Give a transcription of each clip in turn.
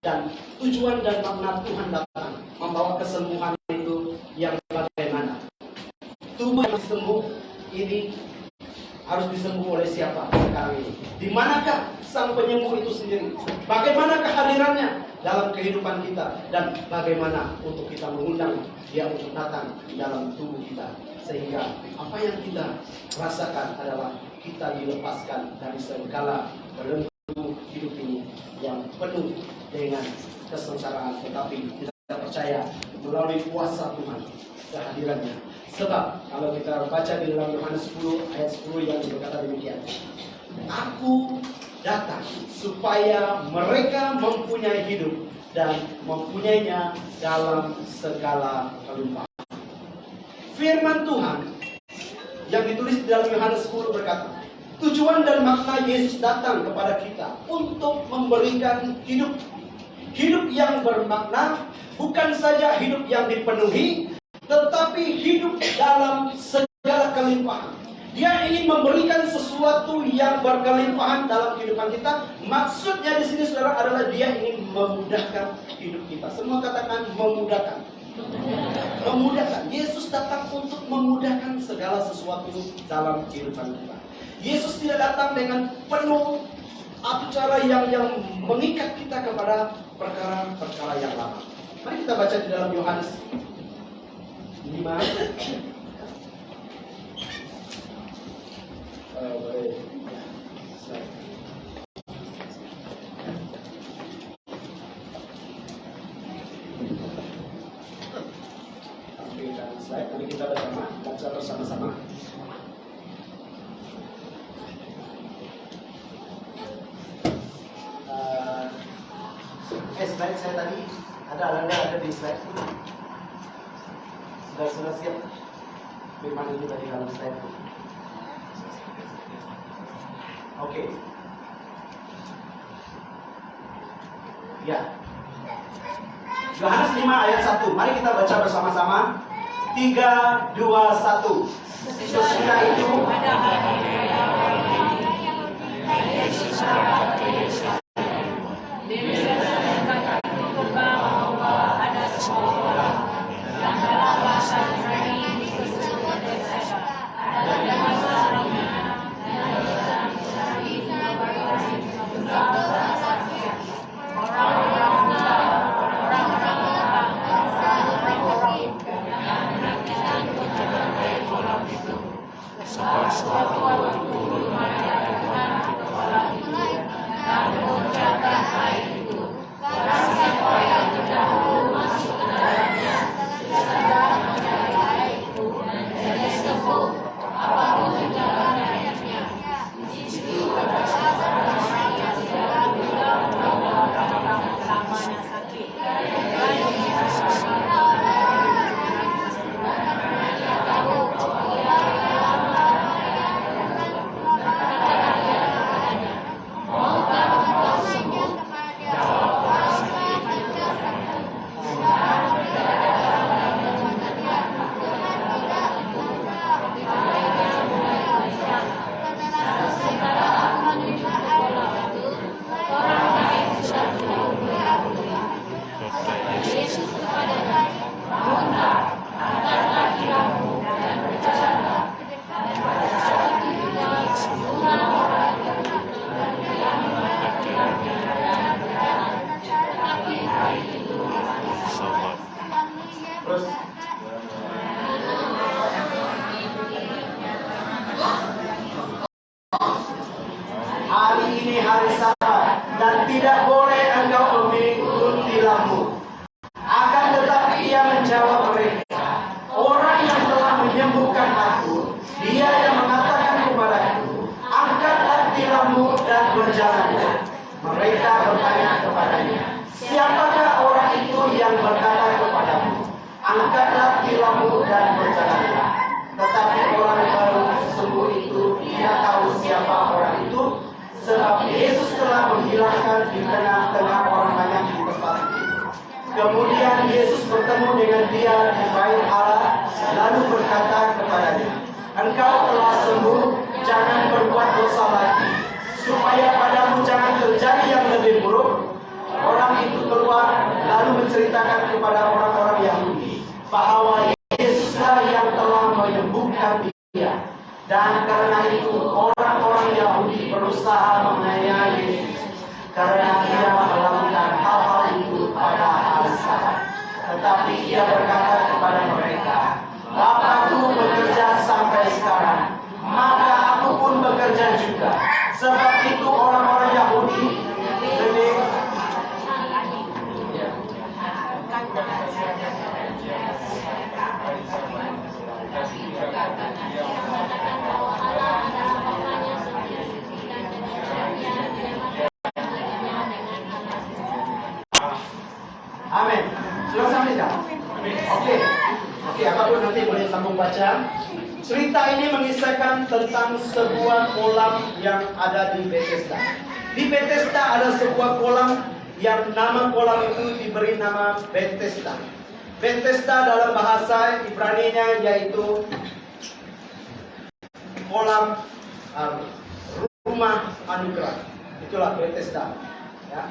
Dan tujuan dan makna Tuhan datang membawa kesembuhan itu yang bagaimana? Tubuh yang sembuh ini harus disembuh oleh siapa sekarang ini? Di manakah sang penyembuh itu sendiri? Bagaimana kehadirannya dalam kehidupan kita? Dan bagaimana untuk kita mengundang dia untuk datang di dalam tubuh kita? Sehingga apa yang kita rasakan adalah kita dilepaskan dari segala belenggu hidup ini yang penuh dengan kesengsaraan. Tetapi kita percaya melalui kuasa Tuhan, kehadirannya. Sebab kalau kita baca di dalam Yohanes 10 ayat 10 yang berkata demikian, Aku datang supaya mereka mempunyai hidup dan mempunyainya dalam segala kelimpahan. Firman Tuhan yang ditulis di dalam Yohanes 10 berkata, tujuan dan makna Yesus datang kepada kita untuk memberikan hidup. Hidup yang bermakna, bukan saja hidup yang dipenuhi, tetapi hidup dalam segala kelimpahan. Dia ingin memberikan sesuatu yang berkelimpahan dalam kehidupan kita. Maksudnya di sini saudara adalah dia ingin memudahkan hidup kita. Semua katakan memudahkan. Memudahkan. Yesus datang untuk memudahkan segala sesuatu dalam kehidupan kita. Yesus tidak datang dengan penuh acara yang mengikat kita kepada perkara-perkara yang lama. Mari kita baca di dalam Yohanes 5. Nanti kita baca bersama-sama. Slide saya tadi ada di slide. Sudah siap firman ini tadi dalam slide. Oke. Ya. Yohanes 5 ayat 1. Mari kita baca bersama-sama. 3, 2, 1. Sesudah itu Kemudian Yesus bertemu dengan dia di bait Allah, lalu berkata kepadanya, "Engkau telah sembuh, jangan berbuat dosa lagi, supaya padamu jangan terjadi yang lebih buruk." Orang itu menceritakan kepada orang-orang Yahudi bahwa Yesus yang telah menyembuhkan dia. Dan karena itu orang-orang Yahudi berusaha menganiaya Yesus karena dia melakukan hal-hal itu pada hari Sabat. Tetapi ia berkata kepada mereka, Bapakku bekerja sampai sekarang, maka aku pun bekerja juga. Sebab itu orang-orang Yahudi lebih Amin. Sudah sampai tidak? Oke, apapun nanti boleh sambung baca. Cerita ini mengisahkan tentang sebuah kolam yang ada di Bethesda. Di Bethesda ada sebuah kolam yang nama kolam itu diberi nama Bethesda. Bethesda dalam bahasa Ibrani-nya yaitu kolam rumah anugerah. Itulah Bethesda. Ya.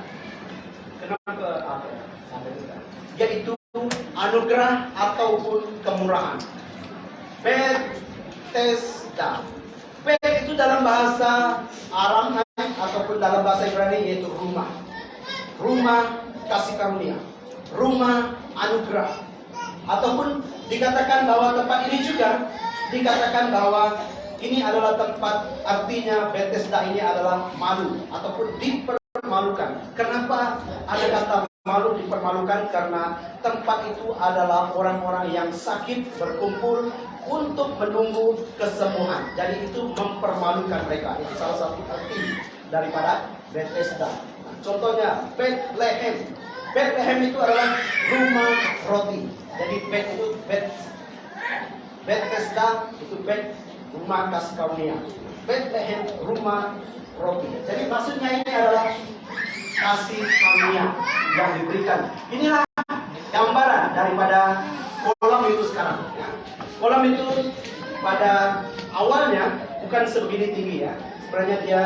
Kenapa apa ya? Yaitu anugerah ataupun kemurahan. Bethesda. B itu dalam bahasa Aram ataupun dalam bahasa Ibrani yaitu rumah. Rumah kasih karunia. Rumah anugerah. Ataupun dikatakan bahwa tempat ini juga dikatakan bahwa ini adalah tempat, artinya Bethesda ini adalah malu ataupun dipermalukan. Kenapa ada kata malu dipermalukan? Karena tempat itu adalah orang-orang yang sakit berkumpul untuk menunggu kesembuhan. Jadi itu mempermalukan mereka. Itu salah satu arti daripada Bethesda. Nah, contohnya Bethlehem. Bethlehem itu adalah rumah roti. Jadi Bethesda itu rumah kasih karunia. Bethlehem rumah roti. Jadi maksudnya ini adalah kasih karunia yang diberikan. Inilah gambaran daripada kolam itu sekarang. Kolam itu pada awalnya bukan sebegini tinggi ya. Sebenarnya dia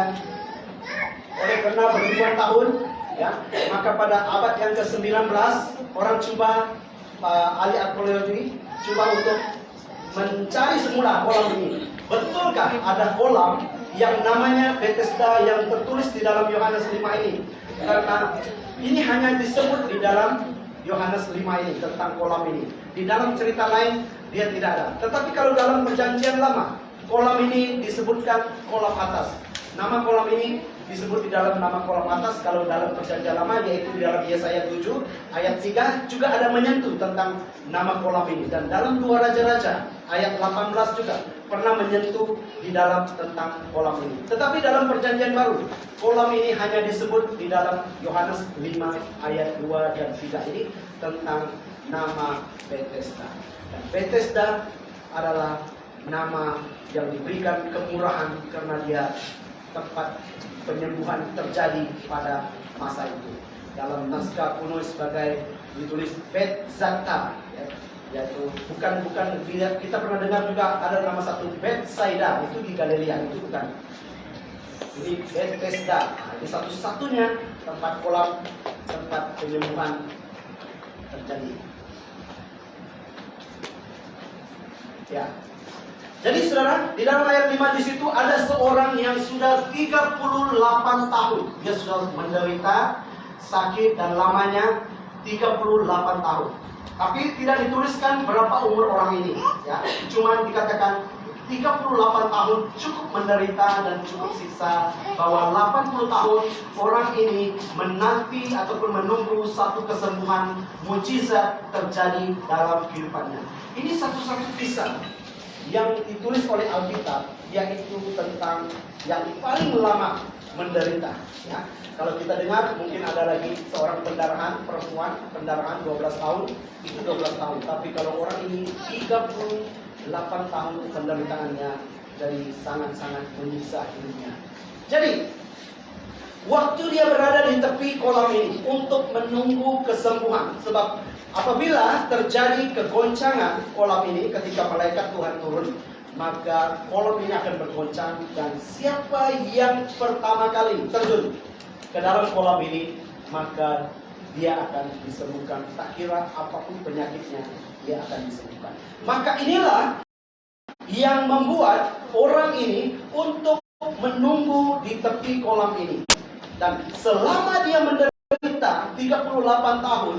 oleh karena beribuan tahun ya, maka pada abad yang ke-19 orang coba ahli arkeologi coba untuk mencari semula kolam ini. Betulkah ada kolam yang namanya Bethesda yang tertulis di dalam Yohanes 5 ini? Karena ini hanya disebut di dalam Yohanes 5 ini tentang kolam ini. Di dalam cerita lain dia tidak ada. Tetapi kalau dalam perjanjian lama, kolam ini disebutkan kolam atas. Nama kolam ini disebut di dalam nama kolam atas. Kalau dalam perjanjian lama yaitu di dalam Yesaya 7 ayat 3 juga ada menyentuh tentang nama kolam ini. Dan dalam 2 Raja-Raja ayat 18 juga pernah menyentuh di dalam tentang kolam ini. Tetapi dalam perjanjian baru, kolam ini hanya disebut di dalam Yohanes 5 ayat 2 dan 3 ini tentang nama Bethesda. Dan Bethesda adalah nama yang diberikan kemurahan karena dia tempat penyembuhan terjadi pada masa itu. Dalam naskah kuno sebagai ditulis Bethzatha, ya, yaitu bukan kita pernah dengar juga ada nama satu Bethsaida, itu di Galilea, itu bukan. Ini Bethesda, ini satu-satunya tempat kolam, tempat penyembuhan terjadi. Ya. Jadi saudara, di dalam ayat 5 di situ ada seorang yang sudah 38 tahun. Dia sudah menderita sakit dan lamanya 38 tahun. Tapi tidak dituliskan berapa umur orang ini, ya. Cuma dikatakan 38 tahun cukup menderita dan cukup siksa, bahwa 80 tahun orang ini menanti ataupun menunggu satu kesembuhan mujizat terjadi dalam kehidupannya. Ini satu-satu kisah yang ditulis oleh Alkitab, yaitu tentang yang paling lama menderita. Ya. Kalau kita dengar mungkin ada lagi seorang pendarahan perempuan, pendarahan 12 tahun, itu 12 tahun. Tapi kalau orang ini 38 tahun penderitaannya, dari sangat-sangat menyiksa hidupnya. Jadi waktu dia berada di tepi kolam ini untuk menunggu kesembuhan, sebab apabila terjadi kegoncangan kolam ini ketika malaikat Tuhan turun, maka kolam ini akan bergoncang, dan siapa yang pertama kali terjun ke dalam kolam ini, maka dia akan disembuhkan. Tak kira apapun penyakitnya, dia akan disembuhkan. Maka inilah yang membuat orang ini untuk menunggu di tepi kolam ini. Dan selama dia menderita 38 tahun,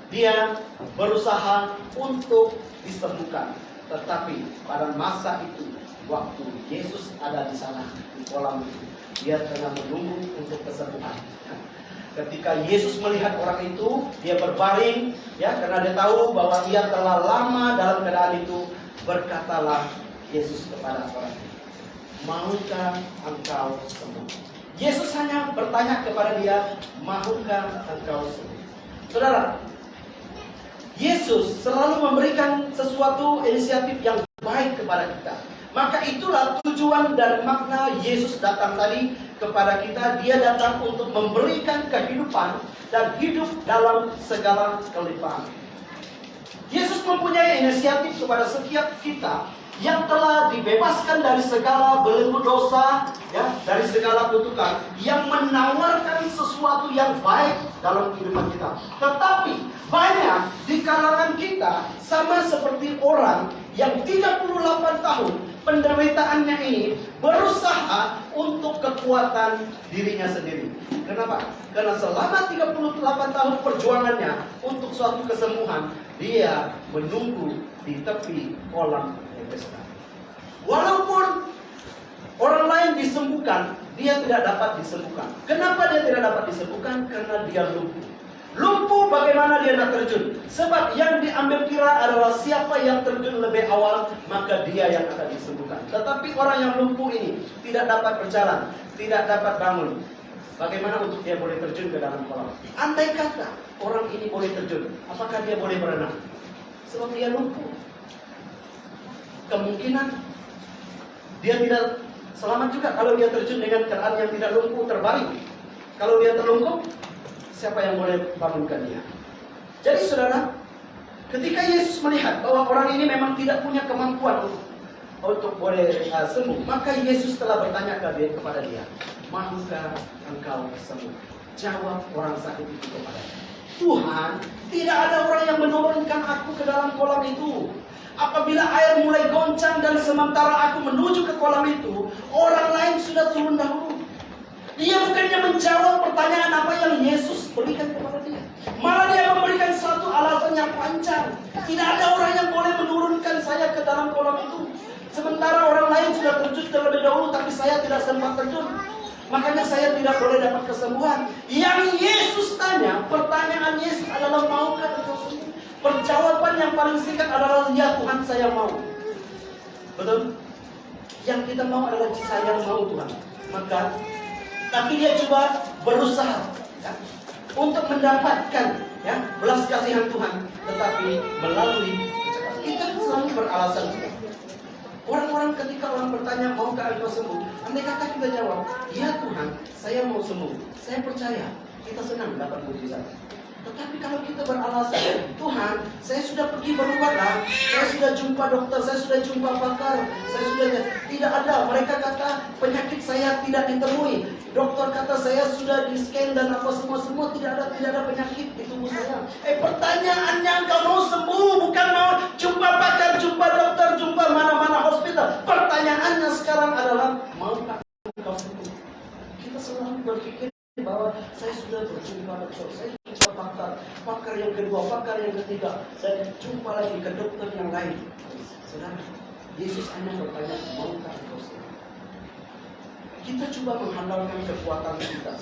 dia berusaha untuk disembuhkan. Tetapi pada masa itu, waktu Yesus ada di sana, di kolam itu, dia tengah menunggu untuk kesembuhan. Ketika Yesus melihat orang itu, dia berbaring, ya, karena dia tahu bahwa ia telah lama dalam keadaan itu. Berkatalah Yesus kepada orang itu, maukah engkau sembuh? Yesus hanya bertanya kepada dia, maukah engkau sembuh? Saudara, Yesus selalu memberikan sesuatu inisiatif yang baik kepada kita. Maka itulah tujuan dan makna Yesus datang tadi kepada kita. Dia datang untuk memberikan kehidupan dan hidup dalam segala kelimpahan. Yesus mempunyai inisiatif kepada setiap kita yang telah dibebaskan dari segala belenggu dosa, ya, dari segala kutukan, yang menawarkan sesuatu yang baik dalam kehidupan kita. Tetapi banyak di kalangan kita sama seperti orang yang 38 tahun penderitaannya ini berusaha untuk kekuatan dirinya sendiri. Kenapa? Karena selama 38 tahun perjuangannya untuk suatu kesembuhan, dia menunggu di tepi kolam Bethesda. Walaupun orang lain disembuhkan, dia tidak dapat disembuhkan. Kenapa dia tidak dapat disembuhkan? Karena dia lumpuh. Lumpuh bagaimana dia nak terjun? Sebab yang diambil kira adalah siapa yang terjun lebih awal, maka dia yang akan disembuhkan. Tetapi orang yang lumpuh ini tidak dapat berjalan, tidak dapat bangun. Bagaimana untuk dia boleh terjun ke dalam kolam? Andai kata orang ini boleh terjun, apakah dia boleh berenang? Sebab dia lumpuh. Kemungkinan dia tidak selamat juga kalau dia terjun dengan keadaan yang tidak lumpuh, terbaring. Kalau dia terlungkup, siapa yang boleh bangunkan dia? Jadi saudara, ketika Yesus melihat bahwa orang ini memang tidak punya kemampuan untuk boleh sembuh, maka Yesus telah bertanya kepada dia, maukah engkau sembuh? Jawab orang sakit itu kepada dia, Tuhan, tidak ada orang yang menurunkan aku ke dalam kolam itu. Apabila air mulai goncang dan sementara aku menuju ke kolam itu, orang lain sudah turun dahulu. Dia bukannya menjawab pertanyaan apa yang Yesus berikan kepada dia. Malah dia memberikan satu alasan yang panjang. Tidak ada orang yang boleh menurunkan saya ke dalam kolam itu. Sementara orang lain sudah terjun terlebih dahulu, tapi saya tidak sempat terjun. Makanya saya tidak boleh dapat kesembuhan. Yang Yesus tanya, pertanyaan Yesus adalah, maukah engkau sembuh? Perjawaban yang paling singkat adalah, ya Tuhan, saya mau. Betul? Yang kita mau adalah, saya mau Tuhan. Maka tapi dia coba berusaha, ya, untuk mendapatkan, ya, belas kasihan Tuhan, tetapi melalui kecelakaan. Kita selalu beralasan. Orang-orang ketika orang bertanya, maukah engkau sembuh? Andai kata kita jawab, ya Tuhan, saya mau sembuh, saya percaya, kita senang dapat mujizat. Tetapi kalau kita beralasan, Tuhan, saya sudah pergi berobat, saya sudah jumpa dokter, saya sudah jumpa pakar, saya sudah tidak ada. Mereka kata penyakit saya tidak ditemui. Dokter kata saya sudah di scan dan apa semua tidak ada penyakit di tubuh saya. Pertanyaannya, engkau mau sembuh, bukan mau jumpa pakar, jumpa dokter, jumpa mana-mana hospital. Pertanyaannya sekarang adalah, maukah engkau sembuh? Kita selalu berpikir bahwa saya sudah berjumpa dokter, saya jumpa pakar yang kedua, pakar yang ketiga, dan jumpa lagi ke dokter yang lain. Saudara, Yesus hanya bertanya, maukah engkau sembuh? Kita coba mengandalkan kekuatan kita.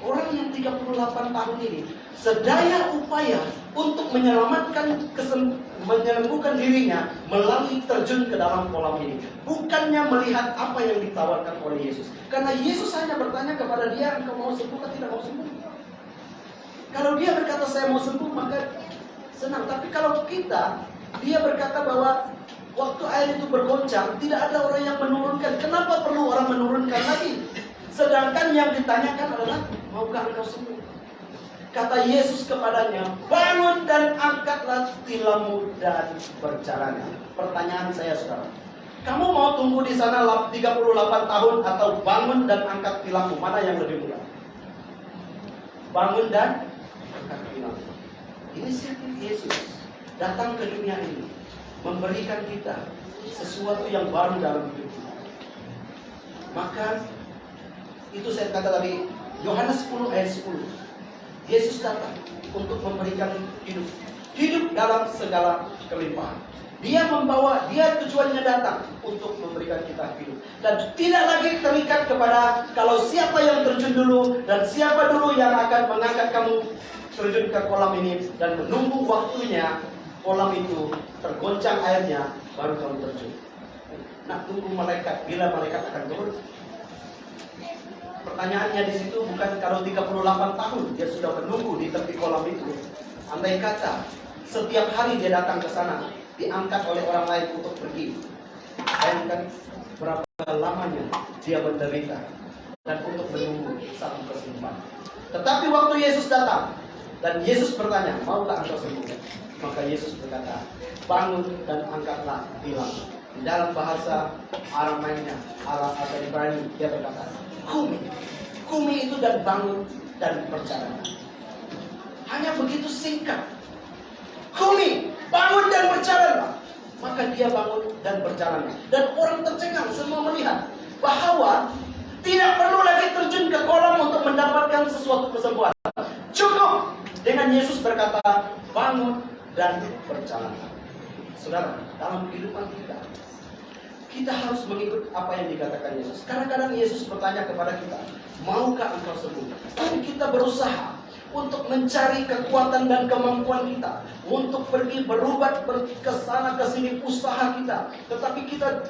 Orang yang 38 tahun ini sedaya upaya untuk menyembuhkan dirinya melalui terjun ke dalam kolam ini. Bukannya melihat apa yang ditawarkan oleh Yesus. Karena Yesus hanya bertanya kepada dia, engkau mau sembuh atau tidak mau sembuh? Kalau dia berkata saya mau sembuh, maka senang. Tapi kalau dia berkata bahwa waktu air itu bergoncang, tidak ada orang yang menurunkan. Kenapa perlu orang menurunkan lagi? Sedangkan yang ditanyakan adalah, maukah engkau sembuh? Kata Yesus kepadanya, bangun dan angkatlah tilammu dan berjalanlah. Pertanyaan saya, saudara, kamu mau tunggu di sana 38 tahun atau bangun dan angkat tilammu? Mana yang lebih mudah? Bangun dan Inisiatif Yesus datang ke dunia ini memberikan kita sesuatu yang baru dalam hidup kita. Maka itu saya kata tadi, Yohanes 10 ayat 10. Yesus datang untuk memberikan hidup dalam segala kelimpahan. Dia tujuannya datang untuk memberikan kita hidup. Dan tidak lagi terikat kepada kalau siapa yang terjun dulu dan siapa dulu yang akan mengangkat kamu terjun ke kolam ini, dan menunggu waktunya kolam itu tergoncang airnya baru kamu terjun. Nah, tunggu malaikat, bila malaikat akan turun. Pertanyaannya di situ bukan kalau 38 tahun dia sudah menunggu di tepi kolam itu. Andai kata setiap hari dia datang ke sana, diangkat oleh orang lain untuk pergi. Bayangkan berapa lamanya dia menderita dan untuk menunggu satu kesembuhan. Tetapi waktu Yesus datang dan Yesus bertanya, maukah engkau sembuh? Maka Yesus berkata, bangun dan angkatlah bilang. Di dalam bahasa Aramaiknya, Arab atau Ibrani, dia berkata, kumi itu dan bangun dan berjalan. Hanya begitu singkat. Kumi, bangun dan berjalanlah. Maka dia bangun dan berjalan. Dan orang tercengang semua melihat bahwa tidak perlu lagi terjun ke kolam untuk mendapatkan sesuatu kesembuhan. Cukup dengan Yesus berkata, bangun dan berjalan. Saudara, dalam kehidupan kita harus mengikut apa yang dikatakan Yesus. Kadang-kadang Yesus bertanya kepada kita, maukah engkau sembuh? Tapi kita berusaha untuk mencari kekuatan dan kemampuan kita, untuk pergi berobat ke sana ke sini usaha kita. Tetapi kita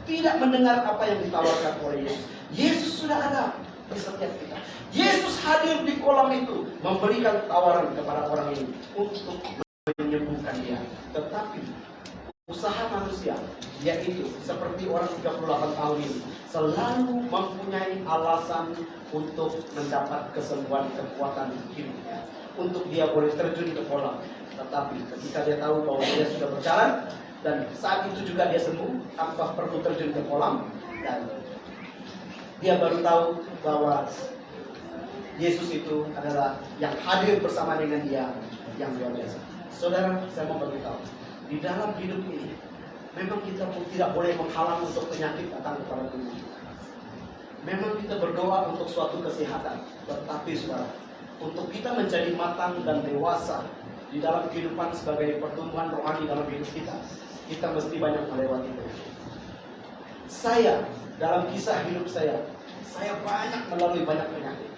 tidak mendengar apa yang ditawarkan oleh Yesus. Yesus sudah ada di setiap kita. Yesus hadir di kolam itu, memberikan tawaran kepada orang ini untuk menyembuhkan dia. Tetapi usaha manusia, yaitu seperti orang 38 tahun ini, selalu mempunyai alasan untuk mendapat kesembuhan kekuatan hidupnya, untuk dia boleh terjun ke kolam. Tetapi ketika dia tahu bahwa dia sudah berjalan dan saat itu juga dia sembuh tanpa perlu terjun ke kolam, dan dia baru tahu bahwa Yesus itu adalah yang hadir bersama dengan dia yang luar biasa. Saudara, saya mau beritahu, di dalam hidup ini memang kita pun tidak boleh menghalang untuk penyakit datang kepada tubuh kita. Memang kita berdoa untuk suatu kesehatan, tetapi saudara, untuk kita menjadi matang dan dewasa di dalam kehidupan sebagai pertumbuhan rohani dalam hidup kita, kita mesti banyak melewati penyakit. Saya, dalam kisah hidup saya banyak melalui banyak penyakit.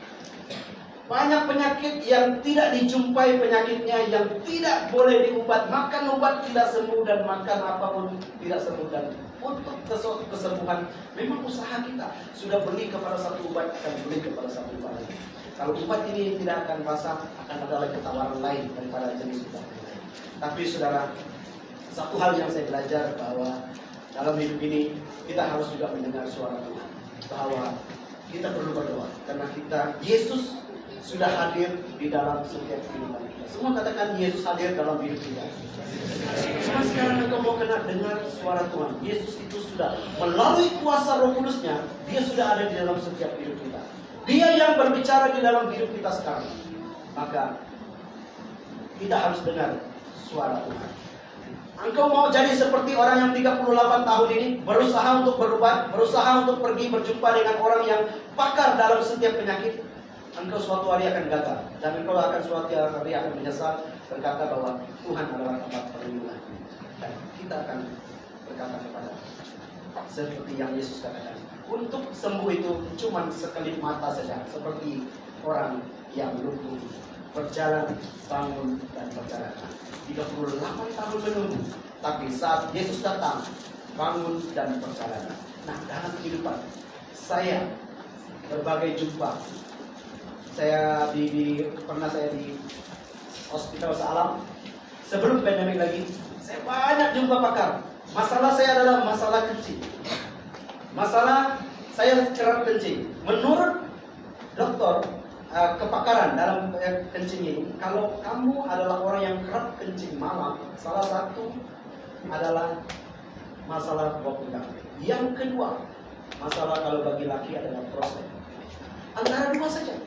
Banyak penyakit yang tidak dijumpai penyakitnya, yang tidak boleh diobat. Makan obat tidak sembuh dan makan apapun tidak sembuh. Dan untuk sesuatu kesembuhan, memang usaha kita sudah beli kepada satu obat, akan beli kepada satu obat lain. Kalau obat ini tidak akan basah, akan ada lagi tawaran lain daripada jenis obat lain. Tapi saudara, satu hal yang saya belajar bahwa dalam hidup ini kita harus juga mendengar suara Tuhan, bahwa kita perlu berdoa karena Yesus sudah hadir di dalam setiap kehidupan kita. Semua katakan Yesus hadir dalam hidup kita. Cuma sekarang engkau mau dengar suara Tuhan. Yesus itu sudah melalui kuasa Roh Kudusnya, dia sudah ada di dalam setiap hidup kita. Dia yang berbicara di dalam hidup kita sekarang. Maka kita harus dengar suara Tuhan. Engkau mau jadi seperti orang yang 38 tahun ini berusaha untuk berobat, berusaha untuk pergi berjumpa dengan orang yang pakar dalam setiap penyakit. Engkau suatu hari akan gagal dan engkau akan suatu hari akan menyesal, berkata bahwa Tuhan adalah tempat perlindungan. Dan kita akan berkata kepada seperti yang Yesus katakan, untuk sembuh itu cuma sekelip mata saja, seperti orang yang lumpuh, berjalan, bangun dan berjalan. 38 tahun menunggu, tapi saat Yesus datang, bangun dan berjalan. Nah, dalam kehidupan saya berbagai jumpa. Saya pernah di hospital Salam sebelum pandemi lagi. Saya banyak jumpa pakar. Masalah saya adalah masalah kencing. Masalah saya kerap kencing. Menurut dokter kepakaran dalam kencing ini, kalau kamu adalah orang yang kerap kencing malam, salah satu adalah masalah buah pinggang. Yang kedua, masalah kalau bagi laki adalah prostat. Antara dua saja.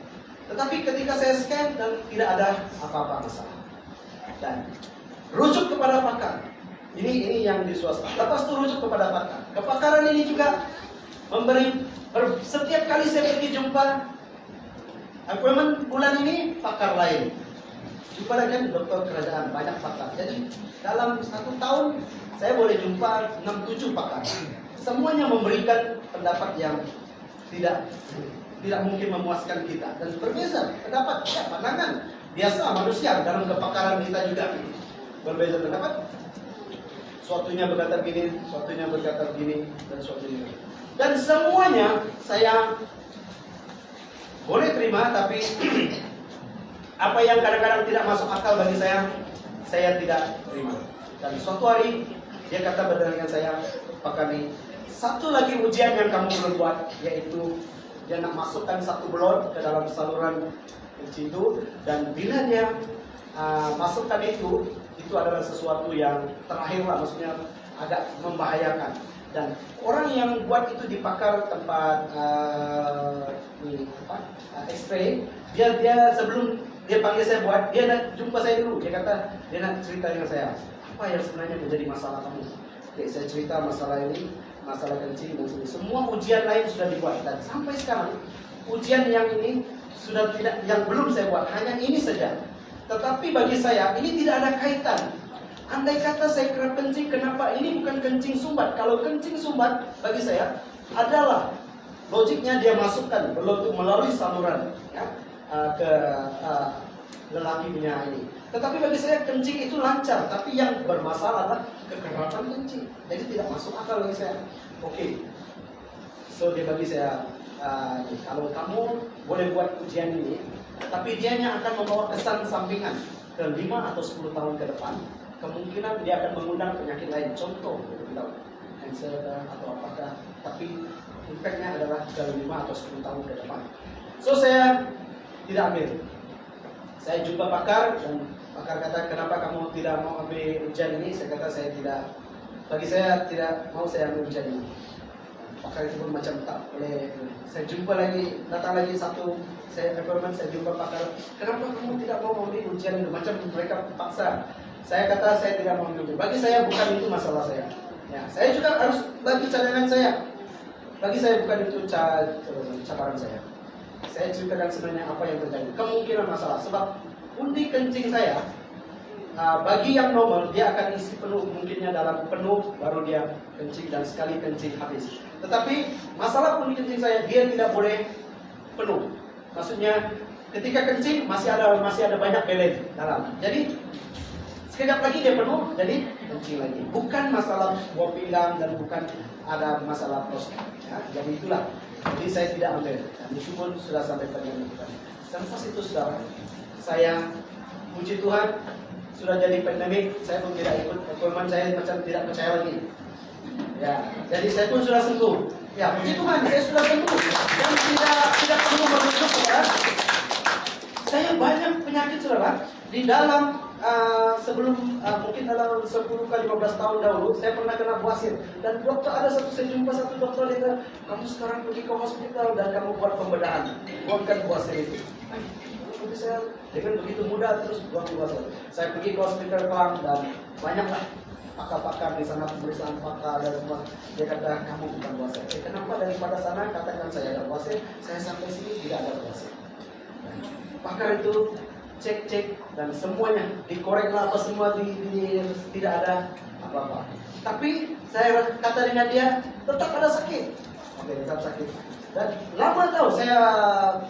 Tetapi ketika saya scan dan tidak ada apa-apa masalah. Dan rujuk kepada pakar. Ini yang di swasta. Lepas itu rujuk kepada pakar. Kepakaran ini juga memberi setiap kali saya pergi jumpa appointment bulan ini pakar lain. Jumpa lagi dokter kerajaan, banyak pakar. Jadi dalam 1 tahun saya boleh jumpa 6-7 pakar. Semuanya memberikan pendapat yang tidak mungkin memuaskan kita dan berbeza pendapat, ya, pandangan biasa manusia dalam kepakaran kita juga berbeza pendapat. Suatunya berkata begini, suatunya berkata begini, dan suatunya. Dan semuanya saya boleh terima, tapi apa yang kadang-kadang tidak masuk akal bagi saya tidak terima. Dan suatu hari dia kata dengan saya, Pak Kani, satu lagi ujian yang kamu perlu buat, yaitu dia nak masukkan 1 belon ke dalam saluran kencing itu, dan bila dia masukkan itu adalah sesuatu yang terakhir lah, maksudnya agak membahayakan. Dan orang yang buat itu di pakar tempat X-ray, dia sebelum dia panggil saya buat, dia nak jumpa saya dulu. Dia kata dia nak cerita dengan saya, apa yang sebenarnya menjadi masalah kamu. Oke, saya cerita masalah ini, masalah kencing dan sebagainya. Semua ujian lain sudah dibuat, dan sampai sekarang ujian yang ini sudah tidak, yang belum saya buat, hanya ini saja. Tetapi bagi saya ini tidak ada kaitan. Andai kata saya kerap kencing, kenapa ini bukan kencing sumbat? Kalau kencing sumbat bagi saya adalah logiknya dia masukkan belum melalui saluran, ya, ke lelaki punya ini. Tetapi bagi saya kencing itu lancar, tapi yang bermasalah adalah kekerapan kencing. Jadi tidak masuk akal bagi saya. Oke, so dia bagi saya, kalau kamu boleh buat ujian ini, tapi dianya akan membawa kesan sampingan ke 5 atau 10 tahun ke depan. Kemungkinan dia akan mengundang penyakit lain, contoh kanker atau apakah, tapi impactnya adalah ke 5 atau 10 tahun ke depan. So saya tidak ambil. Saya jumpa pakar, dan pakar kata, kenapa kamu tidak mau ambil ujian ini? Saya kata saya tidak, bagi saya tidak mau saya ambil ujian ini. Pakar itu pun macam tak boleh. Saya jumpa lagi, datang lagi satu, saya jumpa pakar, kenapa kamu tidak mau ambil ujian itu? Macam mereka paksa. Saya kata saya tidak mau ambil. Bagi saya bukan itu masalah saya. Ya, saya juga harus bagi cadangan saya. Bagi saya bukan itu cabaran saya. Saya ceritakan sebenarnya apa yang terjadi. Kemungkinan masalah sebab undi kencing saya, bagi yang normal dia akan isi penuh, mungkinnya dalam penuh baru dia kencing, dan sekali kencing habis. Tetapi masalah undi kencing saya, dia tidak boleh penuh. Maksudnya ketika kencing masih ada banyak belen dalam. Jadi sekejap lagi dia penuh, jadi kencing lagi. Bukan masalah buah pinggang dan bukan ada masalah prostat. Ya, jadi itulah. Jadi saya tidak ambil. Dan itu pun sudah sampai pada yang bukan. Selepas itu saudara, saya puji Tuhan sudah jadi pandemik, saya pun tidak ikut. Teman saya macam tidak percaya lagi. Ya, jadi saya pun sudah sembuh. Ya, puji Tuhan, saya sudah sembuh dan tidak perlu merujuk kepada. Saya banyak penyakit saudara di dalam. Sebelum mungkin dalam 10 ke 15 tahun dahulu saya pernah kena buasir, dan dokter saya jumpa satu dokter, dia kata, kamu sekarang pergi ke hospital dan kamu buat pembedahan, buatkan buasir itu. Saya dengan begitu mudah terus buat buasir. Saya pergi ke hospital Pang, dan banyaklah pakar-pakar di sana, pemeriksaan fakta dan semua. Dia kata kamu bukan buasir. Kenapa daripada sana katakan saya ada buasir, saya sampai sini tidak ada buasir. Pakar itu cek dan semuanya dikorek lah apa semua tidak ada apa-apa. Tapi saya kata dengan dia tetap ada sakit. Oke, tetap sakit. Dan lama tahu saya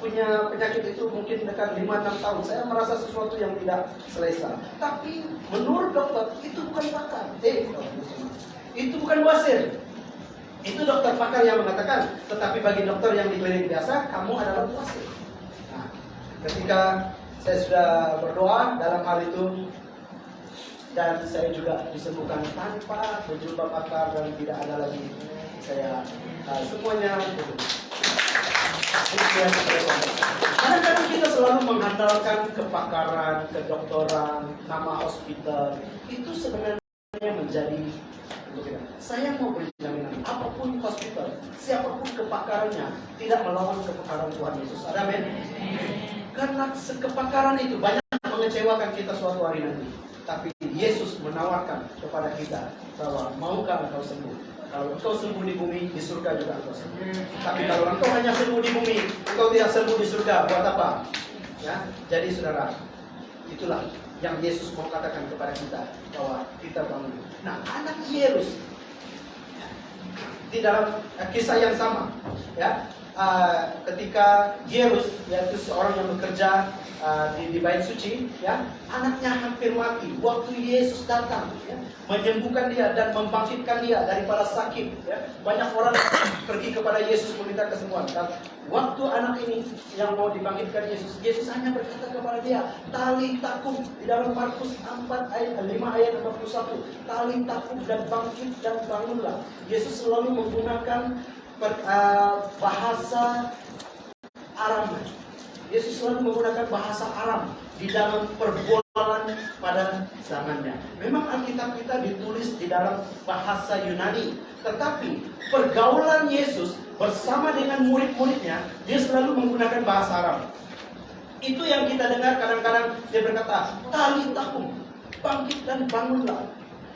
punya penyakit itu mungkin dekat 5-6 tahun. Saya merasa sesuatu yang tidak selesa. Tapi menurut dokter itu bukan pakar. Itu bukan buasir. Itu dokter pakar yang mengatakan. Tetapi bagi dokter yang di klinik biasa, kamu adalah buasir. Nah, ketika saya sudah berdoa dalam hal itu, dan saya juga disembuhkan tanpa berjumpa pakar, dan tidak ada lagi saya semuanya itu. Kadang-kadang kita selalu mengandalkan kepakaran, kedokteran, nama hospital. Itu sebenarnya menjadi saya mau beri jaminan, apapun hospital, siapapun kepakarannya, tidak melawan kepakaran Tuhan Yesus. Amin. Karena kepakaran itu banyak mengecewakan kita suatu hari nanti. Tapi Yesus menawarkan kepada kita bahwa maukah engkau sembuh? Kalau engkau sembuh di bumi, di surga juga engkau sembuh. Tapi kalau engkau hanya sembuh di bumi, engkau tidak sembuh di surga, buat apa? Ya, jadi saudara, itulah yang Yesus mau katakan kepada kita bahwa kita bangun. Nah, anak Yairus di dalam kisah yang sama, ya, ketika Yairus, yaitu seorang yang bekerja di bait suci, ya, anaknya hampir mati. Waktu Yesus datang, ya, menyembuhkan dia dan membangkitkan dia daripada sakit, ya. Banyak orang pergi kepada Yesus meminta kesembuhan. Dan waktu anak ini yang mau dibangkitkan Yesus, Yesus hanya berkata kepada dia, "Tali takum." Di dalam Markus 5 ayat 41, "Tali takum dan bangkit dan bangunlah." Yesus selalu menggunakan bahasa Aram. Yesus selalu menggunakan bahasa Aram di dalam perbualan pada zamannya. Memang Alkitab kita ditulis di dalam bahasa Yunani, tetapi pergaulan Yesus bersama dengan murid-muridnya, dia selalu menggunakan bahasa Aram. Itu yang kita dengar kadang-kadang dia berkata, "Tali takum, bangkit dan bangunlah.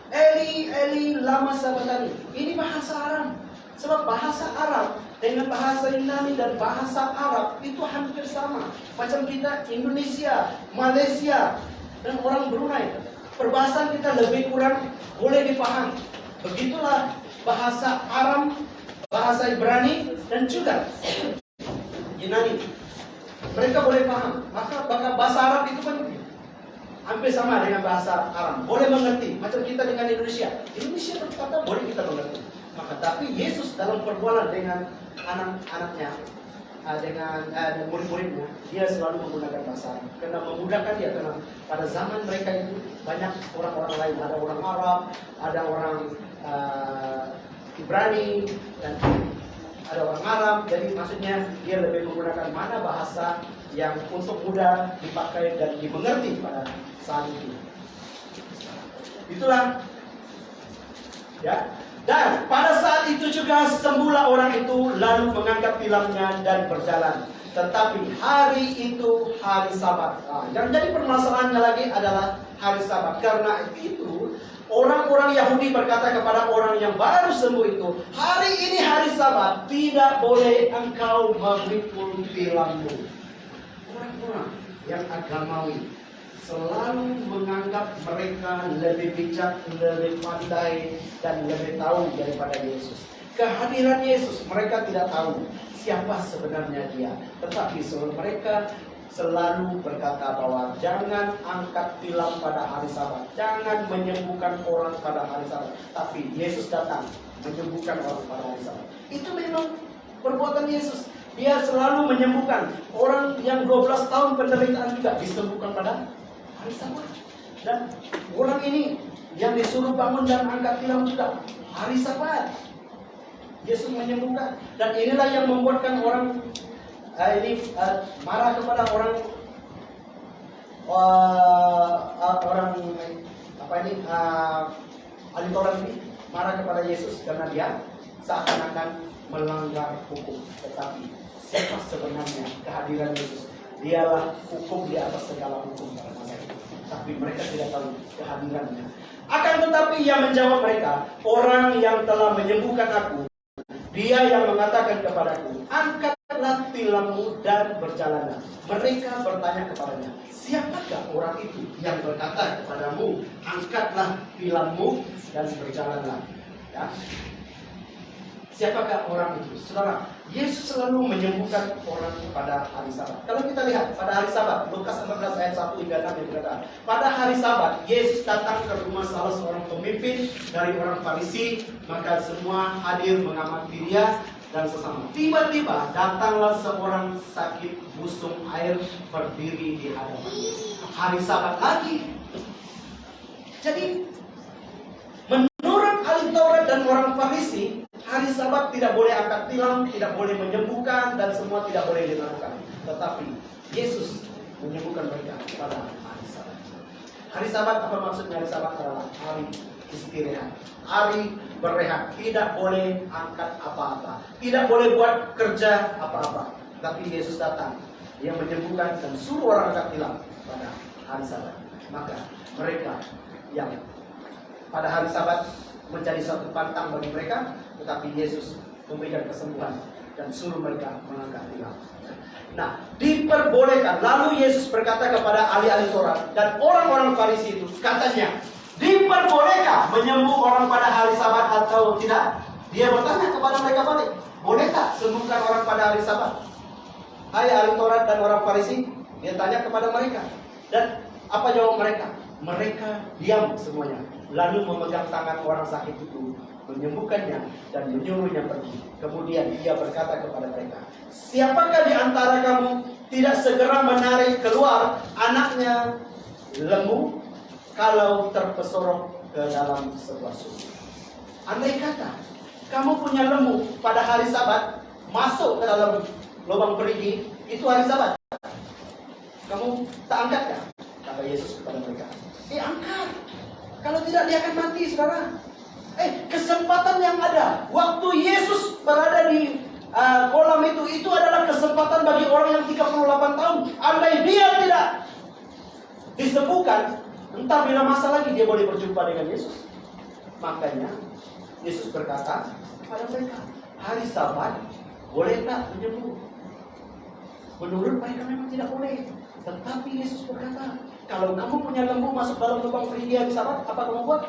Eli, Eli, lama sabachthani." Ini bahasa Aram. Sebab bahasa Arab dengan bahasa Yunani dan bahasa Arab itu hampir sama. Macam kita Indonesia, Malaysia, dan orang Brunei. Perbahasan kita lebih kurang boleh dipaham. Begitulah bahasa Aram, bahasa Ibrani, dan juga Yunani. Mereka boleh paham. Maka bahasa Arab itu kan hampir sama dengan bahasa Aram. Boleh mengerti. Macam kita dengan Indonesia. Indonesia berkata boleh kita mengerti. Maka tapi Yesus dalam perbualan dengan anak-anaknya, dengan murid-muridnya, dia selalu menggunakan bahasa Arab. Karena memudahkan dia, karena pada zaman mereka itu banyak orang-orang lain. Ada orang Arab, ada orang Ibrani, dan ada orang Arab. Jadi maksudnya dia lebih menggunakan mana bahasa yang untuk mudah dipakai dan dimengerti pada saat itu. Itulah, ya. Dan pada saat itu juga sembuhlah orang itu, lalu mengangkat tilangnya dan berjalan. Tetapi hari itu hari Sabat. Yang jadi permasalahannya lagi adalah hari Sabat. Karena itu orang-orang Yahudi berkata kepada orang yang baru sembuh itu, "Hari ini hari Sabat, tidak boleh engkau memikul tilangmu." Orang-orang yang agamawi selalu menganggap mereka lebih bijak, lebih pandai, dan lebih tahu daripada Yesus. Kehadiran Yesus, mereka tidak tahu siapa sebenarnya dia. Tetapi mereka selalu berkata bahwa jangan angkat tilam pada hari Sabat, jangan menyembuhkan orang pada hari Sabat. Tapi Yesus datang menyembuhkan orang pada hari Sabat. Itu memang perbuatan Yesus. Dia selalu menyembuhkan. Orang yang 12 tahun penderitaan juga disembuhkan pada hari Sabat. Dan orang ini yang disuruh bangun dan angkat tilam juga hari Sabat. Yesus menyembuhkan. Dan inilah yang membuatkan orang marah kepada orang ahli Taurat ini, marah kepada Yesus karena dia seakan-akan melanggar hukum. Tetapi siapa sebenarnya kehadiran Yesus? Dialah hukum di atas segala hukum pada masa itu. Tapi mereka tidak tahu kehadirannya. Akan tetapi ia menjawab mereka, "Orang yang telah menyembuhkan aku, dia yang mengatakan kepadaku, angkatlah tilammu dan berjalanlah." Mereka bertanya kepadanya, "Siapakah orang itu yang berkata kepadamu, angkatlah tilammu dan berjalanlah?" Ya. Siapakah orang itu? Saudara, Yesus selalu menyembuhkan orang pada hari Sabat. Kalau kita lihat pada hari Sabat, Lukas 14 ayat 1 hingga 6 yang berkata, pada hari Sabat, Yesus datang ke rumah salah seorang pemimpin dari orang Farisi, maka semua hadir mengamati dia dan sesama. Tiba-tiba datanglah seorang sakit busung air berdiri di hadapan Yesus. Hari Sabat lagi. Jadi, menurut ahli Taurat dan orang Farisi, hari Sabat tidak boleh angkat tilam, tidak boleh menyembuhkan, dan semua tidak boleh dilakukan. Tetapi Yesus menyembuhkan mereka pada hari Sabat. Hari Sabat, apa maksudnya hari Sabat? Adalah hari istirahat, hari berehat. Tidak boleh angkat apa-apa, tidak boleh buat kerja apa-apa. Tapi Yesus datang, dia menyembuhkan dan suruh orang angkat tilam pada hari Sabat. Maka mereka yang pada hari Sabat menjadi suatu pantang bagi mereka, tetapi Yesus memberikan kesembuhan dan suruh mereka mengangkat tilam. Nah, diperbolehkan. Lalu Yesus berkata kepada ahli-ahli Taurat dan orang-orang Farisi itu, katanya, diperbolehkah menyembuh orang pada hari Sabat atau tidak? Dia bertanya kepada mereka balik, bolehkah sembuhkan orang pada hari Sabat? Hai ahli Taurat dan orang Farisi, dia tanya kepada mereka. Dan apa jawab mereka? Mereka diam semuanya, lalu memegang tangan orang sakit itu, menyembuhkannya dan menyuruhnya pergi. Kemudian ia berkata kepada mereka, siapakah di antara kamu tidak segera menarik keluar anaknya lembu kalau terpesorok ke dalam sebuah sumur? Andai kata kamu punya lembu pada hari Sabat, masuk ke dalam lubang perigi, itu hari Sabat, kamu tak angkatkah? Kata Yesus kepada mereka, angkat. Kalau tidak dia akan mati, saudara. Kesempatan yang ada waktu Yesus berada di kolam itu adalah kesempatan bagi orang yang 38 tahun. Andai dia tidak disembuhkan, entah bila masa lagi dia boleh berjumpa dengan Yesus. Makanya Yesus berkata kepada mereka, hari Sabat boleh tak menyembuh? Menurut mereka memang tidak boleh. Tetapi Yesus berkata, kalau kamu punya lembu masuk dalam lubang perigi hari Sabat, apa kamu buat?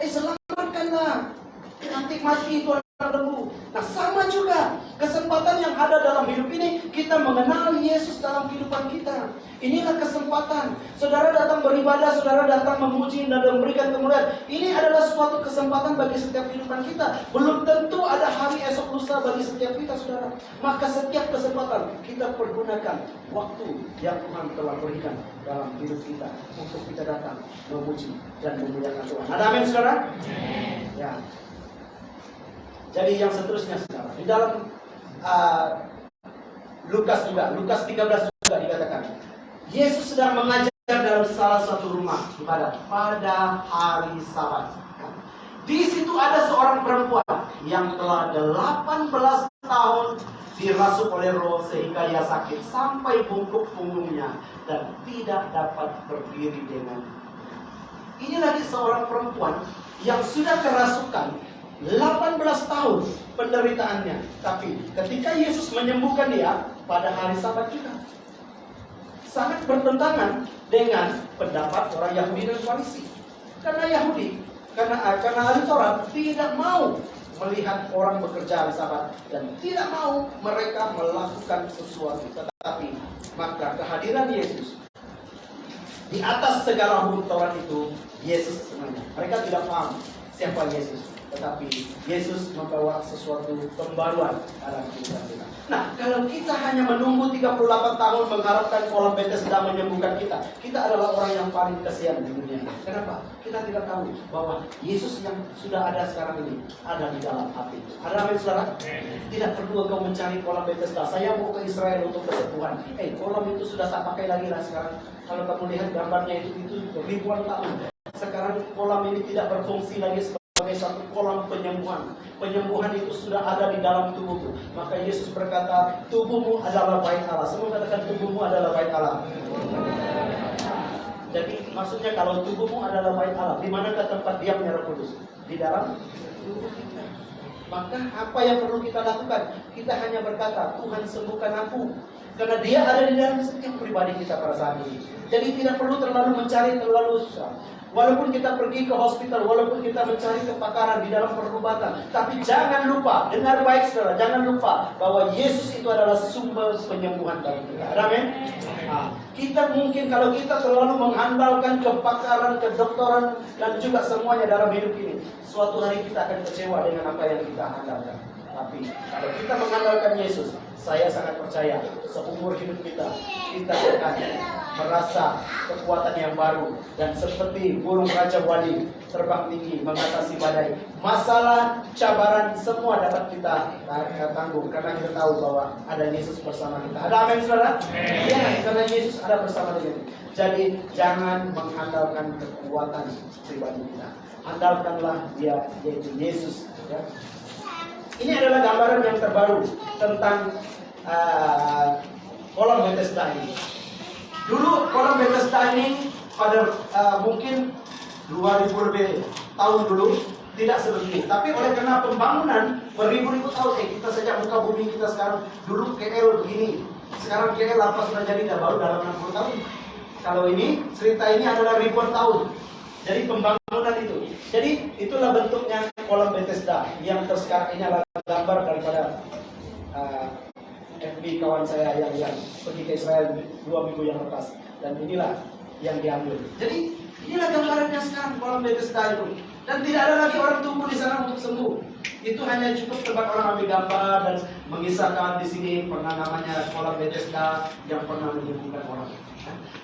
Selamatkanlah. Nanti mati itu anak lembu. Nah, sama juga kesempatan yang ada dalam hidup ini, kita mengenal Yesus dalam kehidupan kita. Inilah kesempatan. Saudara datang beribadah, saudara datang memuji dan memberikan kemuliaan. Ini adalah suatu kesempatan bagi setiap kehidupan kita. Belum tentu ada hari esok lusa bagi setiap kita, saudara. Maka setiap kesempatan kita pergunakan waktu yang Tuhan telah berikan dalam hidup kita untuk kita datang memuji dan memuliakan Tuhan. Ada amin, saudara? Ya. Jadi yang seterusnya, saudara, di dalam Lukas 13 juga dikatakan, Yesus sedang mengajar dalam salah satu rumah ibadat pada hari Sabat. Di situ ada seorang perempuan yang telah 18 tahun dirasuk oleh roh sehingga ia sakit sampai bungkuk punggungnya dan tidak dapat berdiri dengan. Ini lagi seorang perempuan yang sudah kerasukan 18 tahun penderitaannya. Tapi ketika Yesus menyembuhkan dia pada hari Sabat juga, sangat bertentangan dengan pendapat orang Yahudi dan Farisi. Karena ahli Taurat tidak mau melihat orang bekerja hari Sabat dan tidak mau mereka melakukan sesuatu. Tetapi maka kehadiran Yesus di atas segala hukum Taurat itu, Yesus sebenarnya. Mereka tidak paham siapa Yesus, tetapi Yesus membawa sesuatu pembaruan dalam kehidupan kita. Nah, kalau kita hanya menunggu 38 tahun mengharapkan kolam Bethesda menyembuhkan kita, kita adalah orang yang paling kasihan di dunia. Kenapa? Kita tidak tahu bahwa Yesus yang sudah ada sekarang ini ada di dalam hati. Ada amin, saudara? Tidak perlu engkau mencari kolam Bethesda. Saya mau ke Israel untuk kesembuhan. Kolam itu sudah tak pakai lagi lah sekarang. Kalau kamu lihat gambarnya itu ribuan tahun. Sekarang kolam ini tidak berfungsi lagi sebagai satu kolam penyembuhan. Penyembuhan itu sudah ada di dalam tubuhmu. Maka Yesus berkata, tubuhmu adalah bait Allah. Semua katakan tubuhmu adalah bait Allah. Jadi maksudnya kalau tubuhmu adalah bait Allah, di manakah tempat diamnya Roh Kudus? Di dalam tubuh kita. Maka apa yang perlu kita lakukan? Kita hanya berkata, Tuhan sembuhkan aku. Karena dia ada di dalam setiap pribadi kita pada saat ini. Jadi tidak perlu terlalu mencari terlalu susah. Walaupun kita pergi ke hospital, walaupun kita mencari kepakaran di dalam perubatan, tapi jangan lupa, dengar baik saudara, jangan lupa bahwa Yesus itu adalah sumber penyembuhan bagi kita. Amin. Nah, kita mungkin kalau kita terlalu mengandalkan kepakaran, kedokteran dan juga semuanya dalam hidup ini, suatu hari kita akan kecewa dengan apa yang kita andalkan. Tapi kalau kita mengandalkan Yesus, saya sangat percaya seumur hidup kita akan merasa kekuatan yang baru dan seperti burung raja wali terbang tinggi mengatasi badai. Masalah, cabaran semua dapat kita tanggung karena kita tahu bahwa ada Yesus bersama kita. Ada amin, saudara? Ya, karena Yesus ada bersama kita. Jadi jangan mengandalkan kekuatan pribadi kita. Andalkanlah Dia, yaitu Yesus. Ya. Ini adalah gambaran yang terbaru tentang kolam Bethesda ini. Dulu kolam Bethesda ini pada mungkin 2000 lebih tahun dulu tidak sebegini. Tapi oleh karena pembangunan beribu-ribu tahun, kita sejak muka bumi kita sekarang, dulu KL begini, sekarang KL apa sudah jadi, baru dalam 60 tahun. Kalau ini cerita ini adalah ribuan tahun. Jadi pembangunan itu. Jadi itulah bentuknya kolam Bethesda yang sekarang ini adalah gambar daripada FB kawan saya yang pergi ke Israel 2 minggu yang lepas. Dan inilah yang diambil. Jadi inilah gambarannya sekarang kolam Bethesda itu. Dan tidak ada lagi orang tunggu di sana untuk sembuh. Itu hanya cukup tempat orang ambil gambar dan mengisahkan di sini pernah namanya kolam Bethesda yang pernah menyembuhkan orang.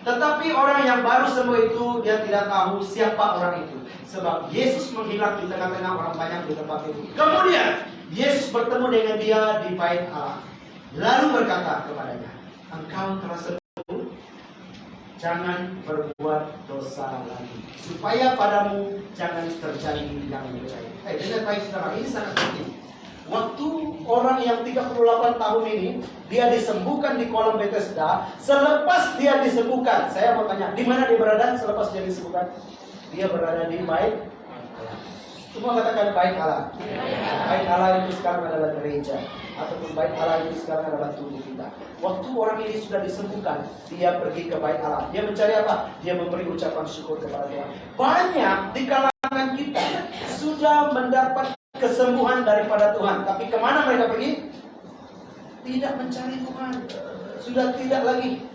Tetapi orang yang baru sembuh itu dia tidak tahu siapa orang itu. Sebab Yesus menghilang di tengah-tengah orang banyak di tempat itu. Kemudian Yesus bertemu dengan dia di bait Allah. Lalu berkata kepadanya, engkau telah sembuh, jangan berbuat dosa lagi, supaya padamu jangan terjadi yang lebih baik. Dengar baik saudara, ini sangat penting. Waktu orang yang 38 tahun ini dia disembuhkan di kolam Bethesda, selepas dia disembuhkan, saya mau tanya, di mana dia berada selepas dia disembuhkan? Dia berada di bait Allah. Semua katakan bait Allah. Bait Allah itu sekarang adalah gereja, ataupun bait Allah itu sekarang adalah tubuh kita. Waktu orang ini sudah disembuhkan, dia pergi ke bait Allah. Dia mencari apa? Dia memberi ucapan syukur kepada Tuhan. Banyak di kalangan kita sudah mendapat kesembuhan daripada Tuhan, tapi kemana mereka pergi? Tidak mencari Tuhan. Sudah tidak lagi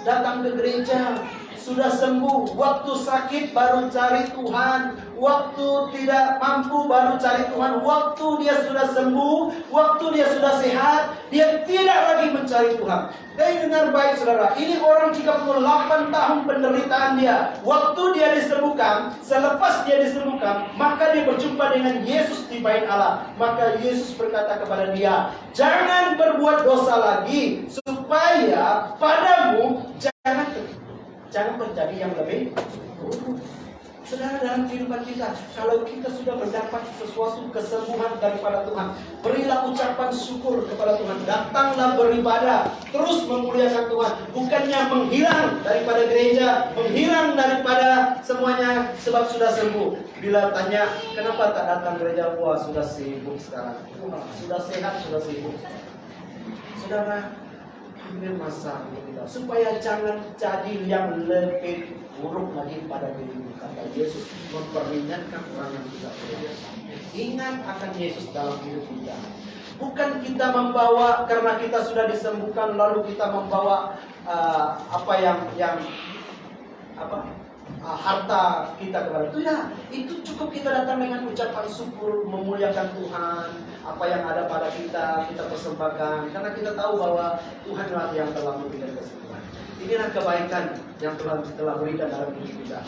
datang ke gereja. Sudah sembuh, waktu sakit baru cari Tuhan, waktu tidak mampu baru cari Tuhan, waktu dia sudah sembuh, waktu dia sudah sehat, dia tidak lagi mencari Tuhan. Dan dengar baik saudara, ini orang 38 tahun penderitaan dia. Waktu dia disembuhkan, selepas dia disembuhkan, maka dia berjumpa dengan Yesus di bait Allah. Maka Yesus berkata kepada dia, jangan berbuat dosa lagi, supaya padamu jangan terjadi yang lebih buruk. Saudara, dalam kehidupan kita, kalau kita sudah mendapat sesuatu kesembuhan daripada Tuhan, berilah ucapan syukur kepada Tuhan. Datanglah beribadah, terus memuliakan Tuhan. Bukannya menghilang daripada gereja, menghilang daripada semuanya sebab sudah sembuh. Bila tanya, kenapa tak datang gereja? Wah, sudah sibuk sekarang. Sudah sehat, sudah sibuk. Saudara, ambil masa kita supaya jangan jadi yang lebih buruk lagi pada dirimu. Kata Yesus memperingatkan orang yang tidak berdosa. Ingat akan Yesus dalam hidup kita. Bukan kita membawa karena kita sudah disembuhkan lalu kita membawa harta kita kepada itu ya, itu cukup kita datang dengan ucapan syukur, memuliakan Tuhan, apa yang ada pada kita persembahkan, karena kita tahu bahwa Tuhanlah yang telah memberikan kesembuhan. Inilah kebaikan yang Tuhan telah berikan dalam hidup kita.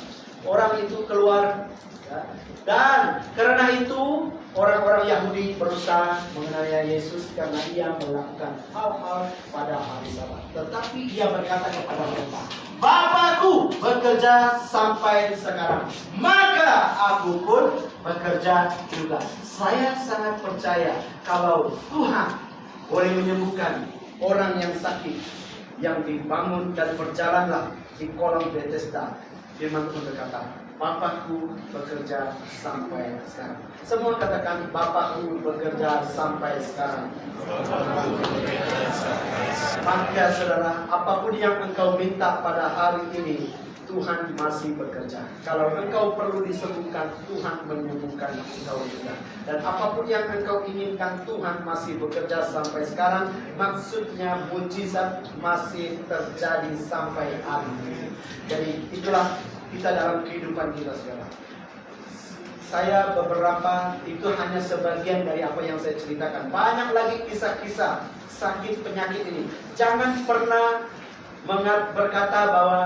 Orang itu keluar ya, dan karena itu orang-orang Yahudi berusaha menganiaya Yesus karena ia melakukan hal-hal pada hari Sabat. Tetapi ia berkata kepada mereka, Bapakku bekerja sampai sekarang, maka aku pun bekerja juga. Saya sangat percaya kalau Tuhan boleh menyembuhkan orang yang sakit, yang dibangun dan berjalanlah di kolam Bethesda. Firman Tuhan berkata, Bapakku bekerja sampai sekarang. Semua katakan, Bapakku bekerja sampai sekarang. Maka saudara, apapun yang engkau minta pada hari ini, Tuhan masih bekerja. Kalau engkau perlu disembuhkan, Tuhan menyembuhkan engkau juga. Dan apapun yang engkau inginkan, Tuhan masih bekerja sampai sekarang. Maksudnya mujizat masih terjadi sampai hari ini. Jadi itulah kita dalam kehidupan kita sekarang. Saya beberapa, itu hanya sebagian dari apa yang saya ceritakan. Banyak lagi kisah-kisah sakit penyakit ini. Jangan pernah berkata bahwa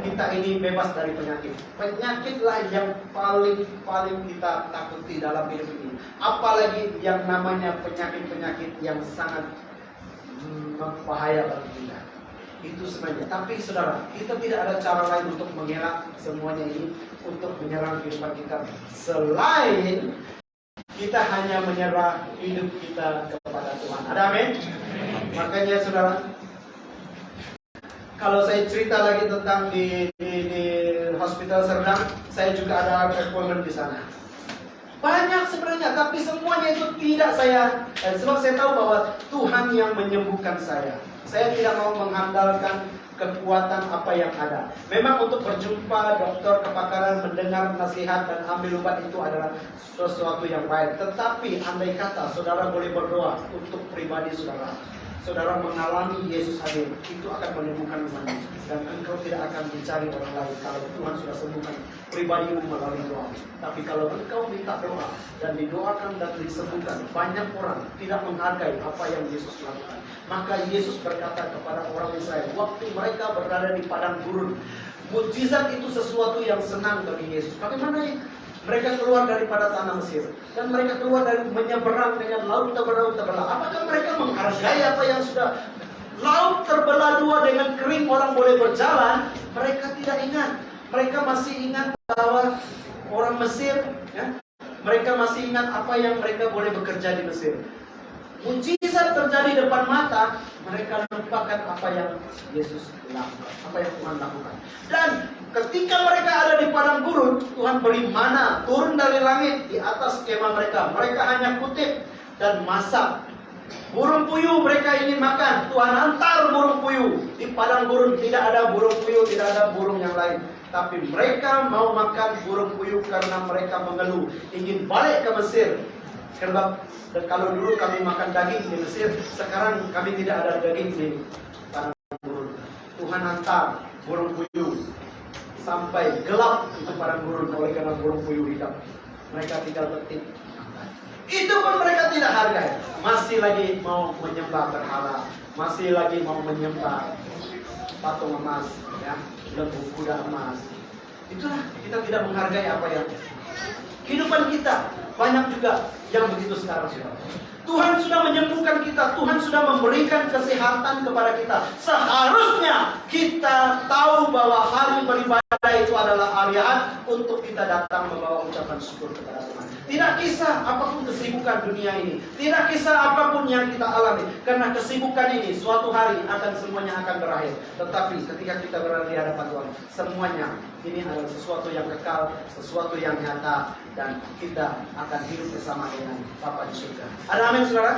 kita ini bebas dari penyakit. Penyakitlah yang paling kita takuti dalam hidup ini. Apalagi yang namanya penyakit-penyakit yang sangat berbahaya bagi kita. Itu sebenarnya. Tapi saudara, kita tidak ada cara lain untuk mengelak semuanya ini, untuk menyerang kehidupan kita, selain kita hanya menyerah hidup kita kepada Tuhan. Ada amin? Makanya saudara, kalau saya cerita lagi tentang di Hospital Serdang, saya juga ada appointment di sana. Banyak sebenarnya, tapi semuanya itu tidak sebab saya tahu bahwa Tuhan yang menyembuhkan saya. Saya tidak mau mengandalkan kekuatan apa yang ada. Memang untuk berjumpa dokter kepakaran, mendengar nasihat dan ambil obat itu adalah sesuatu yang baik. Tetapi andai kata saudara boleh berdoa untuk pribadi saudara, saudara mengalami Yesus hadir, itu akan menyembuhkan imanmu. Dan engkau tidak akan mencari orang lain kalau Tuhan sudah sembuhkan pribadimu melalui doa. Tapi kalau engkau minta doa dan didoakan dan disembuhkan, banyak orang tidak menghargai apa yang Yesus lakukan. Maka Yesus berkata kepada orang Israel, waktu mereka berada di padang gurun, mukjizat itu sesuatu yang senang bagi Yesus. Bagaimana mereka keluar daripada tanah Mesir dan mereka keluar dari menyeberang dengan laut terbelah. Apakah mereka menghargai apa yang sudah laut terbelah dua dengan kering orang boleh berjalan? Mereka tidak ingat. Mereka masih ingat bahwa orang Mesir, ya, mereka masih ingat apa yang mereka boleh bekerja di Mesir. Mujizat terjadi depan mata, mereka lupakan apa yang Yesus lakukan, apa yang Tuhan lakukan. Dan ketika mereka ada di padang gurun, Tuhan beri mana turun dari langit di atas kemah mereka. Mereka hanya kutip dan masak. Burung puyuh mereka ingin makan, Tuhan hantar burung puyuh. Di padang gurun tidak ada burung puyuh, tidak ada burung yang lain. Tapi mereka mau makan burung puyuh karena mereka mengeluh, ingin balik ke Mesir. Karena kalau dulu kami makan daging di Mesir, sekarang kami tidak ada daging di padang gurun. Tuhan hantar burung puyuh sampai gelap itu padang gurun oleh karena burung puyuh hitam. Mereka tinggal petik. Itu pun mereka tidak hargai. Masih lagi mau menyembah berhala, masih lagi mau menyembah patung emas, ya, lembu kuda emas. Itulah kita tidak menghargai apa yang kehidupan kita. Banyak juga yang begitu sekarang sudah. Tuhan sudah menyembuhkan kita, Tuhan sudah memberikan kesehatan kepada kita. Seharusnya kita tahu bahwa hari beribadah itu adalah hari Ahad untuk kita datang membawa ucapan syukur kepada Tuhan. Tidak kisah apapun kesibukan dunia ini, tidak kisah apapun yang kita alami, karena kesibukan ini suatu hari semuanya akan berakhir. Tetapi ketika kita berada di hadapan Tuhan, semuanya ini adalah sesuatu yang kekal, sesuatu yang nyata, dan kita akan hidup bersama dengan Bapa di surga. Ada amin saudara?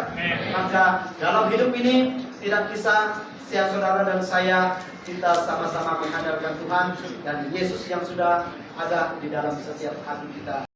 Maka dalam hidup ini tidak kisah saudara dan saya, kita sama-sama mengandalkan Tuhan dan Yesus yang sudah ada di dalam setiap hati kita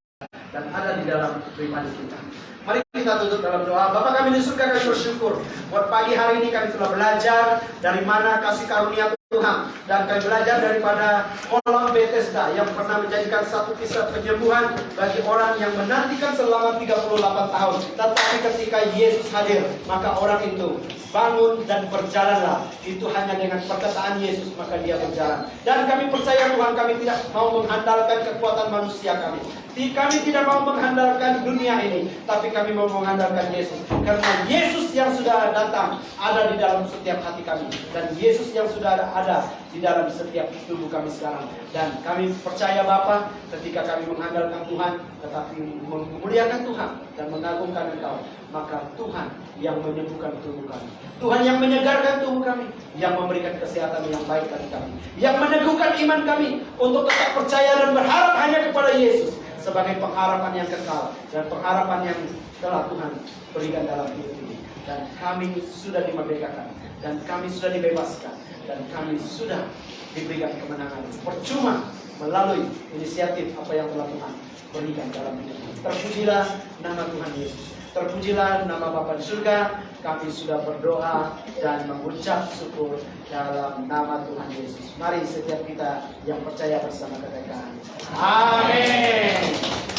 dan ada di dalam pribadi kita. Mari kita tutup dalam doa. Bapa kami di surga, kami bersyukur buat pagi hari ini kami telah belajar dari mana kasih karunia Tuhan, dan kami belajar daripada kolam Bethesda yang pernah menjadikan satu kisah penyembuhan bagi orang yang menantikan selama 38 tahun. Tetapi ketika Yesus hadir, maka orang itu bangun dan berjalanlah. Itu hanya dengan perkataan Yesus maka dia berjalan. Dan kami percaya Tuhan, kami tidak mau mengandalkan kekuatan manusia kami. Kami tidak mau mengandalkan dunia ini, tapi kami mau mengandalkan Yesus. Karena Yesus yang sudah datang ada di dalam setiap hati kami, dan Yesus yang sudah ada di dalam setiap tubuh kami sekarang. Dan kami percaya Bapa, ketika kami mengandalkan Tuhan, tetapi memuliakan Tuhan dan mengagungkan Engkau, maka Tuhan yang menyembuhkan tubuh kami, Tuhan yang menyegarkan tubuh kami, yang memberikan kesehatan yang baik bagi kami, yang meneguhkan iman kami untuk tetap percaya dan berharap hanya kepada Yesus sebagai pengharapan yang kekal dan pengharapan yang telah Tuhan berikan dalam hidup ini. Dan kami sudah dimerdekakan, dan kami sudah dibebaskan, dan kami sudah diberikan kemenangan. Percuma melalui inisiatif apa yang telah Tuhan berikan dalam hidup ini. Terpujilah nama Tuhan Yesus, terpujilah nama Bapa di surga. Kami sudah berdoa dan mengucap syukur dalam nama Tuhan Yesus. Mari setiap kita yang percaya bersama katakan amin.